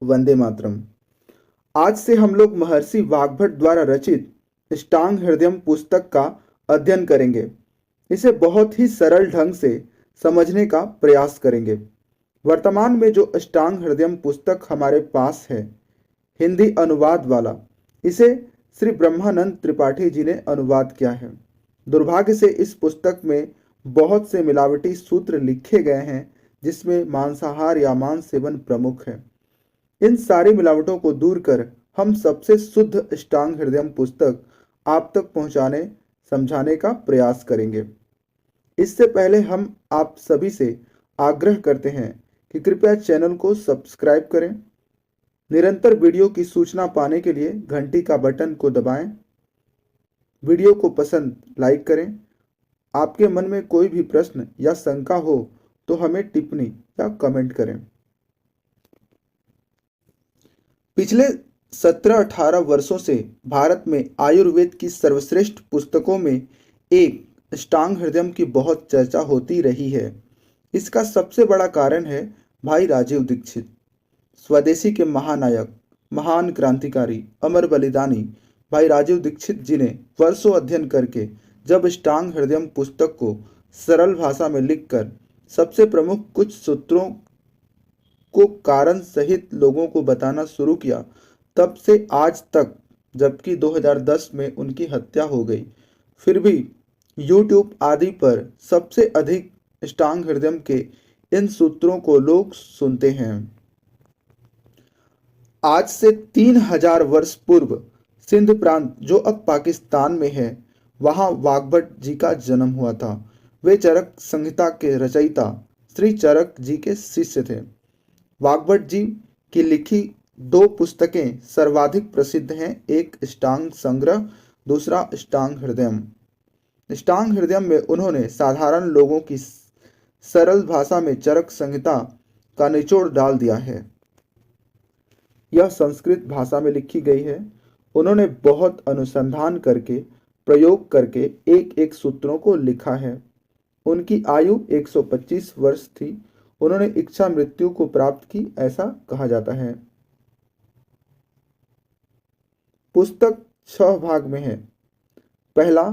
वंदे मातरम। आज से हम लोग महर्षि वाग्भट द्वारा रचित अष्टांग हृदयम पुस्तक का अध्ययन करेंगे। इसे बहुत ही सरल ढंग से समझने का प्रयास करेंगे। वर्तमान में जो अष्टांग हृदयम पुस्तक हमारे पास है, हिंदी अनुवाद वाला, इसे श्री ब्रह्मानंद त्रिपाठी जी ने अनुवाद किया है। दुर्भाग्य से इस पुस्तक में बहुत से मिलावटी सूत्र लिखे गए हैं, जिसमें मांसाहार या मांस सेवन प्रमुख है। इन सारी मिलावटों को दूर कर हम सबसे शुद्ध अष्टांग हृदयम पुस्तक आप तक पहुंचाने समझाने का प्रयास करेंगे। इससे पहले हम आप सभी से आग्रह करते हैं कि कृपया चैनल को सब्सक्राइब करें। निरंतर वीडियो की सूचना पाने के लिए घंटी का बटन को दबाएं। वीडियो को पसंद लाइक करें। आपके मन में कोई भी प्रश्न या शंका हो तो हमें टिप्पणी या कमेंट करें। पिछले 17-18 वर्षों से भारत में आयुर्वेद की सर्वश्रेष्ठ पुस्तकों में एक अष्टांग हृदयम की बहुत चर्चा होती रही है। इसका सबसे बड़ा कारण है भाई राजीव दीक्षित, स्वदेशी के महानायक, महान क्रांतिकारी, अमर बलिदानी भाई राजीव दीक्षित जी ने वर्षों अध्ययन करके जब अष्टांग हृदयम पुस्तक को सरल भाषा में लिखकर सबसे प्रमुख कुछ सूत्रों को कारण सहित लोगों को बताना शुरू किया, तब से आज तक, जबकि 2010 में उनकी हत्या हो गई, फिर भी YouTube आदि पर सबसे अधिक अष्टांग हृदयम के इन सूत्रों को लोग सुनते हैं। आज से 3000 वर्ष पूर्व सिंध प्रांत, जो अब पाकिस्तान में है, वहां वाग्भट जी का जन्म हुआ था। वे चरक संहिता के रचयिता श्री चरक जी के शिष्य थे। वाग्भट जी की लिखी 2 पुस्तकें सर्वाधिक प्रसिद्ध हैं, एक अष्टांग संग्रह, दूसरा अष्टांग हृदयम। अष्टांग हृदयम में उन्होंने साधारण लोगों की सरल भाषा में चरक संहिता का निचोड़ डाल दिया है। यह संस्कृत भाषा में लिखी गई है। उन्होंने बहुत अनुसंधान करके, प्रयोग करके एक एक सूत्रों को लिखा है। उनकी आयु 125 वर्ष थी। उन्होंने इच्छा मृत्यु को प्राप्त की, ऐसा कहा जाता है। पुस्तक 6 भाग में है। पहला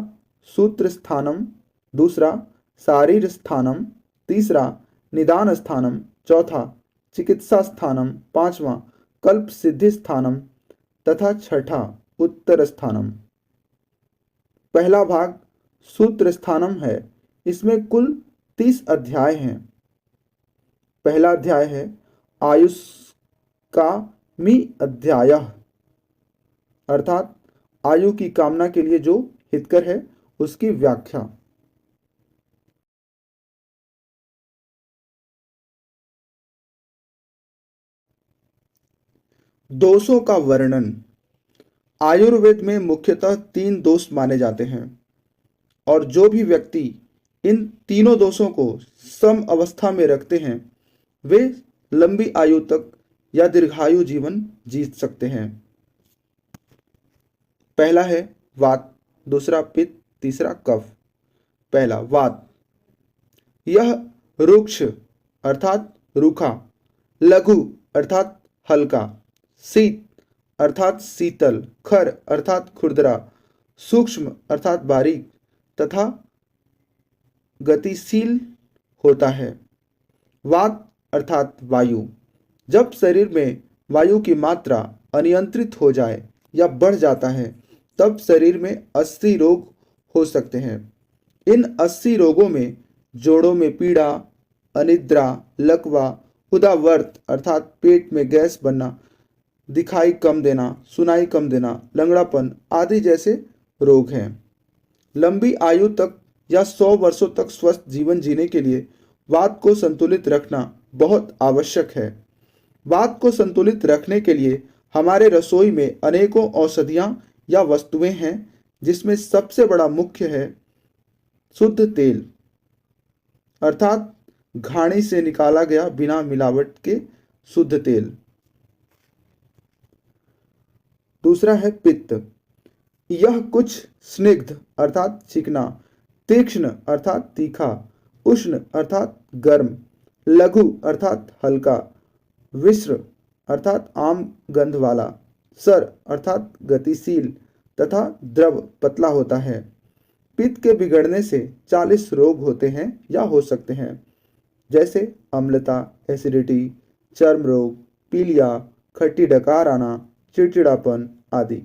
सूत्र स्थानम, दूसरा शारीर स्थानम, तीसरा निदान स्थानम, चौथा चिकित्सा स्थानम, पांचवा कल्प सिद्धि स्थानम तथा छठा उत्तर स्थानम। पहला भाग सूत्र स्थानम है। इसमें कुल 30 अध्याय हैं। पहला अध्याय है आयुष का मी अध्याय, अर्थात आयु की कामना के लिए जो हितकर है उसकी व्याख्या। दोषों का वर्णन। आयुर्वेद में मुख्यतः 3 दोष माने जाते हैं, और जो भी व्यक्ति इन तीनों दोषों को सम अवस्था में रखते हैं, वे लंबी आयु तक या दीर्घायु जीवन जीत सकते हैं। पहला है वात, दूसरा पित्त, तीसरा कफ। पहला वात। यह रुक्ष अर्थात रूखा, लघु अर्थात हल्का, शीत अर्थात शीतल, खर अर्थात खुरदरा, सूक्ष्म अर्थात बारीक तथा गतिशील होता है। वात अर्थात वायु। जब शरीर में वायु की मात्रा अनियंत्रित हो जाए या बढ़ जाता है, तब शरीर में 80 रोग हो सकते हैं। इन 80 रोगों में जोड़ों में पीड़ा, अनिद्रा, लकवा, उदावर्त अर्थात पेट में गैस बनना, दिखाई कम देना, सुनाई कम देना, लंगड़ापन आदि जैसे रोग हैं। लंबी आयु तक या 100 वर्षों तक स्वस्थ जीवन जीने के लिए वात को संतुलित रखना बहुत आवश्यक है। वात को संतुलित रखने के लिए हमारे रसोई में अनेकों औषधियां या वस्तुएं हैं, जिसमें सबसे बड़ा मुख्य है शुद्ध तेल, अर्थात घानी से निकाला गया बिना मिलावट के शुद्ध तेल। दूसरा है पित्त। यह कुछ स्निग्ध अर्थात चिकना, तीक्ष्ण अर्थात तीखा, उष्ण अर्थात गर्म, लघु अर्थात हल्का, विश्र अर्थात आम गंध वाला, सर अर्थात गतिशील तथा द्रव पतला होता है। पित्त के बिगड़ने से 40 रोग होते हैं या हो सकते हैं, जैसे अम्लता, एसिडिटी, चर्म रोग, पीलिया, खट्टी डकार आना, चिड़चिड़ापन आदि।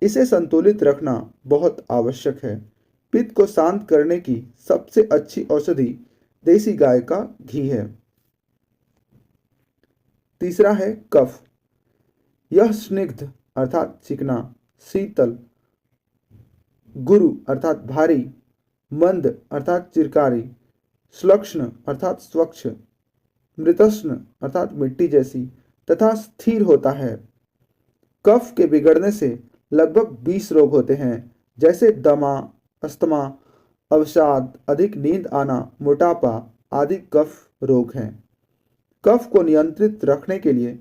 इसे संतुलित रखना बहुत आवश्यक है। पित्त को शांत करने की सबसे अच्छी औषधि देसी गाय का घी है। तीसरा है कफ। यह स्निग्ध अर्थात चिकना, शीतल, गुरु अर्थात भारी, मंद अर्थात चिरकारी, श्लक्ष्ण अर्थात स्वच्छ, मृतष्ण अर्थात मिट्टी जैसी तथा स्थिर होता है। कफ के बिगड़ने से लगभग 20 रोग होते हैं, जैसे दमा, अस्थमा, अवसाद, अधिक नींद आना, मोटापा आदि कफ रोग हैं। कफ को नियंत्रित रखने के लिए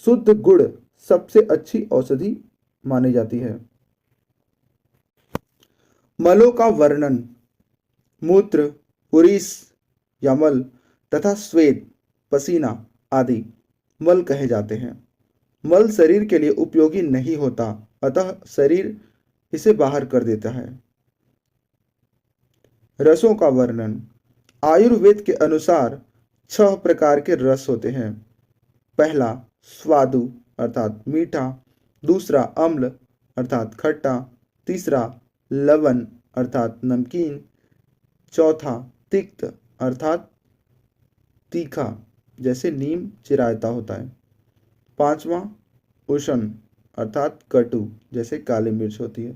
शुद्ध गुड़ सबसे अच्छी औषधि मानी जाती है। मलों का वर्णन। मूत्र, उरीस या मल तथा श्वेत, पसीना आदि मल कहे जाते हैं। मल शरीर के लिए उपयोगी नहीं होता, अतः शरीर इसे बाहर कर देता है। रसों का वर्णन। आयुर्वेद के अनुसार 6 प्रकार के रस होते हैं। पहला स्वादु अर्थात मीठा, दूसरा अम्ल अर्थात खट्टा, तीसरा लवण अर्थात नमकीन, चौथा तिक्त अर्थात तीखा जैसे नीम चिरायता होता है, पांचवा उष्ण अर्थात कटु जैसे काली मिर्च होती है,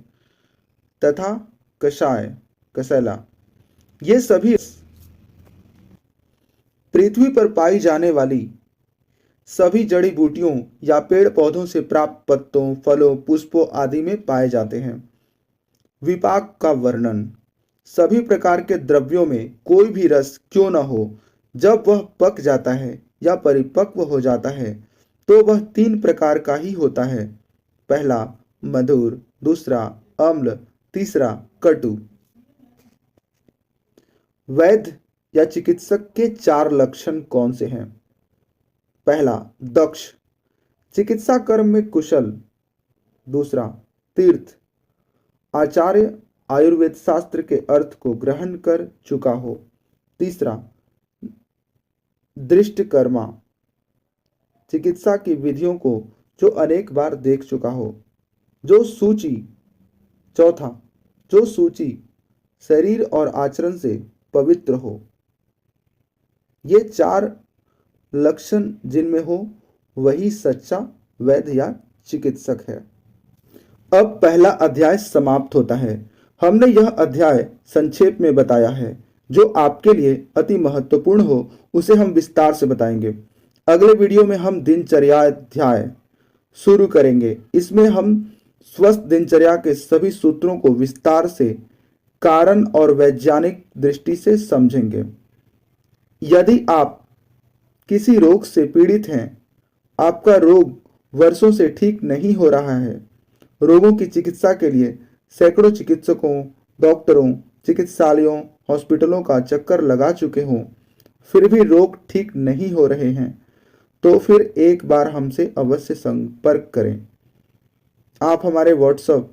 तथा कषाय कसैला। ये सभी पृथ्वी पर पाई जाने वाली सभी जड़ी बूटियों या पेड़ पौधों से प्राप्त पत्तों, फलों, पुष्पों आदि में पाए जाते हैं। विपाक का वर्णन। सभी प्रकार के द्रव्यों में कोई भी रस क्यों न हो, जब वह पक जाता है या परिपक्व हो जाता है तो वह 3 प्रकार का ही होता है। पहला मधुर, दूसरा अम्ल, तीसरा कटु। वैद्य या चिकित्सक के 4 लक्षण कौन से हैं? पहला दक्ष, चिकित्सा कर्म में कुशल। दूसरा तीर्थ, आचार्य आयुर्वेद शास्त्र के अर्थ को ग्रहण कर चुका हो। तीसरा दृष्टकर्मा, चिकित्सा की विधियों को जो अनेक बार देख चुका हो। चौथा जो सूची शरीर और आचरण से पवित्र हो। ये 4 लक्षण जिनमें हो वही सच्चा वैद्य या चिकित्सक है। अब पहला अध्याय समाप्त होता है। हमने यह अध्याय संक्षेप में बताया है। जो आपके लिए अति महत्वपूर्ण हो उसे हम विस्तार से बताएंगे। अगले वीडियो में हम दिनचर्या अध्याय शुरू करेंगे। इसमें हम स्वस्थ दिनचर्या के सभी सूत्रों को विस्तार से कारण और वैज्ञानिक दृष्टि से समझेंगे। यदि आप किसी रोग से पीड़ित हैं, आपका रोग वर्षों से ठीक नहीं हो रहा है, रोगों की चिकित्सा के लिए सैकड़ों चिकित्सकों, डॉक्टरों, चिकित्सालयों, हॉस्पिटलों का चक्कर लगा चुके हों, फिर भी रोग ठीक नहीं हो रहे हैं, तो फिर एक बार हमसे अवश्य संपर्क करें। आप हमारे व्हाट्सएप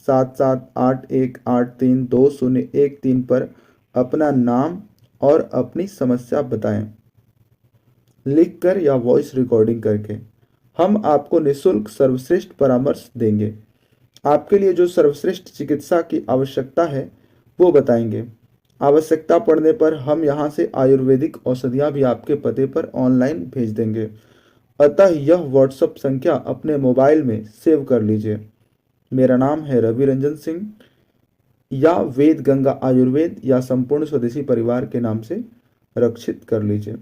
7781832013 पर अपना नाम और अपनी समस्या बताएं, लिखकर या वॉइस रिकॉर्डिंग करके। हम आपको निःशुल्क सर्वश्रेष्ठ परामर्श देंगे। आपके लिए जो सर्वश्रेष्ठ चिकित्सा की आवश्यकता है वो बताएंगे। आवश्यकता पड़ने पर हम यहाँ से आयुर्वेदिक औषधियाँ भी आपके पते पर ऑनलाइन भेज देंगे। अतः यह व्हाट्सएप संख्या अपने मोबाइल में सेव कर लीजिए। मेरा नाम है रवि रंजन सिंह, या वेद गंगा आयुर्वेद या संपूर्ण स्वदेशी परिवार के नाम से रक्षित कर लीजिए।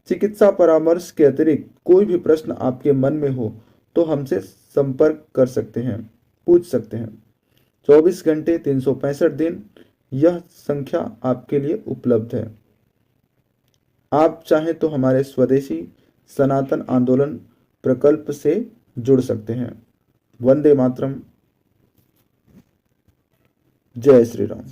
चिकित्सा परामर्श के अतिरिक्त कोई भी प्रश्न आपके मन में हो तो हमसे संपर्क कर सकते हैं, पूछ सकते हैं। 24 घंटे 365 दिन यह संख्या आपके लिए उपलब्ध है। आप चाहें तो हमारे स्वदेशी सनातन आंदोलन प्रकल्प से जुड़ सकते हैं। वंदे मातरम। जय श्री राम।